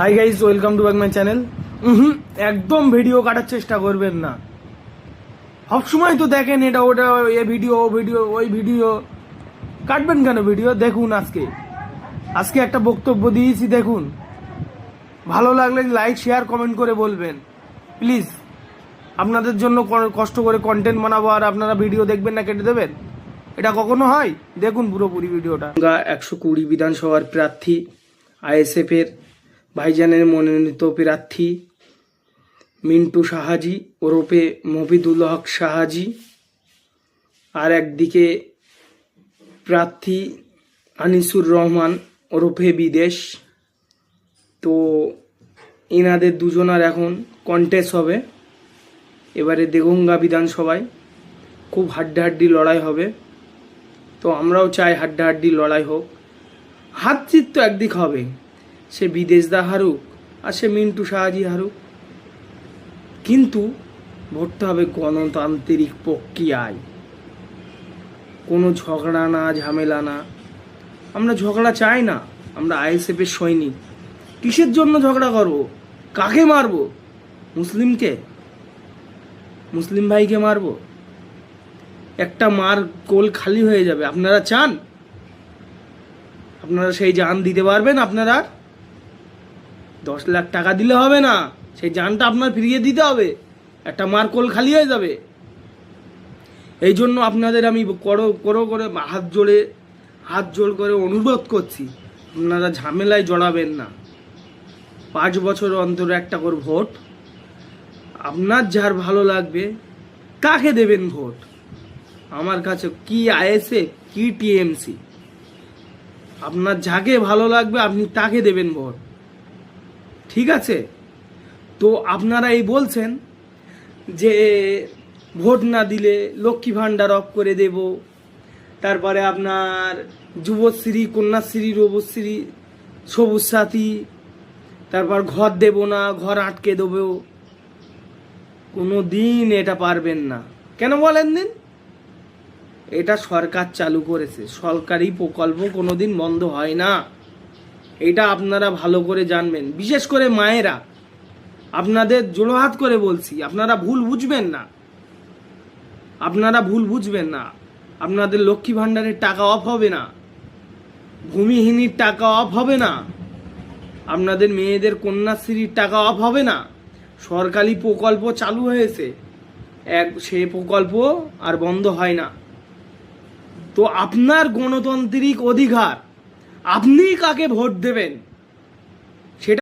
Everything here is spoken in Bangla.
Hi guys, welcome to back my channel. একদম ভিডিও কাটার চেষ্টা করবেন না। সবসময় তো দেখেন এটা ওটা, এ ভিডিও ও ভিডিও, ওই ভিডিও কাটবেন কেন? ভিডিও দেখুন। আজকে একটা বক্তব্য দিয়েছি, দেখুন। ভালো লাগলে লাইক শেয়ার কমেন্ট করে বলবেন প্লিজ। আপনাদের জন্য কষ্ট করে কন্টেন্ট বানাবো আর আপনারা ভিডিও দেখবেন না, কেটে দেবেন? এটা কখনো হয়? দেখুন পুরোপুরি ভিডিওটা। 120 বিধানসভার প্রার্থী আইএসএফ এর ভাইজানের মনোনীত প্রার্থী মিন্টু সাহাজি ওরফে মফিদুল হক সাহাজি, আর একদিকে প্রার্থী আনিসুর রহমান ওরফে বিদেশ। তো এনাদের দুজনার এখন কন্টেস্ট হবে এবারে দেগঙ্গা বিধানসভায়। খুব হাড্ডাহাড্ডি লড়াই হবে। তো আমরাও চাই হাড্ডাহাড্ডি লড়াই হোক। হাত জিত তো একদিক হবে, সে বিদেশদা হারুক আর সে মিন্টু সাহাজি হারুক, কিন্তু ভোটটা হবে গণতান্ত্রিক প্রক্রিয়ায়। কোনো ঝগড়া না, ঝামেলা না। আমরা ঝগড়া চাই না। আমরা আইএসএফের সৈনিক। কিসের জন্য ঝগড়া করব? কাকে মারবো? মুসলিমকে? মুসলিম ভাইকে মারবো? একটা মার কোল খালি হয়ে যাবে। আপনারা চান? আপনারা সেই জান দিতে পারবেন? আপনারা 10 লাখ টাকা দিলে হবে না, সেই জানটা আপনার ফিরিয়ে দিতে হবে। একটা মার কোল খালি হয়ে যাবে। এই জন্য আপনাদের আমি করে হাত জোড় করে অনুরোধ করছি, আপনারা ঝামেলায় জড়াবেন না। 5 বছর অন্তর একটা করে ভোট। আপনার যার ভালো লাগবে তাকে দেবেন ভোট। আমার কাছে কি আইএসএফ কি টিএমসি, আপনার যাকে ভালো লাগবে আপনি তাকে দেবেন ভোট, ঠিক আছে? তো আপনারা এই বলছেন যে ভোট না দিলে লক্ষ্মী ভাণ্ডার অফ করে দেব, তারপরে আপনার যুবশ্রী, কন্যাশ্রী, রূপশ্রী, সবুজ সাথী, তারপর ঘর দেব না, ঘর আটকে দেবো। কোনো দিন এটা পারবেন না। কেন বলেন দিন? এটা সরকার চালু করেছে। সরকারি প্রকল্প কোনোদিন বন্ধ হয় না। এটা আপনারা ভালো করে জানবেন। বিশেষ করে মায়েরা, আপনাদের জোড়হাত করে বলছি, আপনারা ভুল বুঝবেন না। আপনাদের লক্ষ্মী ভাণ্ডারের টাকা অফ হবে না, ভূমিহীনির টাকা অফ হবে না, আপনাদের মেয়েদের কন্যাশ্রীর টাকা অফ হবে না। সরকারি প্রকল্প চালু হয়েছে, সে প্রকল্প আর বন্ধ হয় না। তো আপনার গণতান্ত্রিক অধিকার, আপনি কাকে ভোট দেবেন